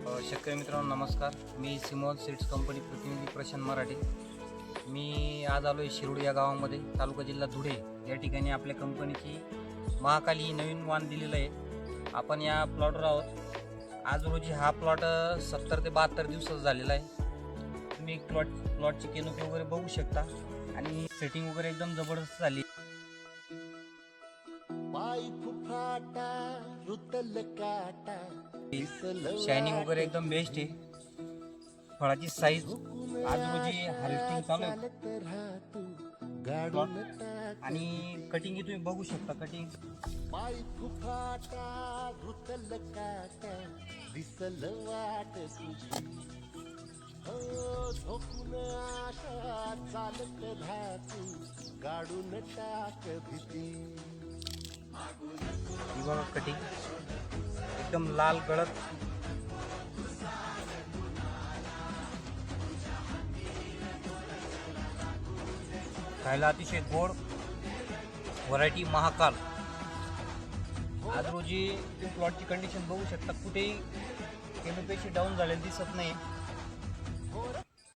शेतकरी मित्रांनो नमस्कार. मी सिमोन सीड्स कंपनी प्रतिनिधी प्रशांत मराठे. मी आज आलो आहे शिरोड या गावामध्ये, तालुका जिल्हा धुळे या ठिकाणी आपल्या कंपनीची महाकाली ही नवीन वाण दिलेलं आहे. आपण या प्लॉटवर आहोत. आज रोजी हा प्लॉट 70 ते 72 दिवसाचा झालेला आहे. तुम्ही प्लॉटची केनोपी वगैरे बघू शकता आणि सेटिंग वगैरे एकदम जबरदस्त झाली. शायनिंग वगैरे एकदम बेस्ट आहे. फळाची साईज आज रोजी हार्वेस्टिंग चालू आहे आणि कटिंग तुम्ही बघू शकता. कटिंग कटिंग एकदम लाल गळत. खायला अतिशय गोड. व्हरायटी महाकाल. आज रोजी तुम्ही प्लॉटची कंडिशन बघू शकता. कुठेही केमिकलशी डाऊन झालेली दिसत नाही.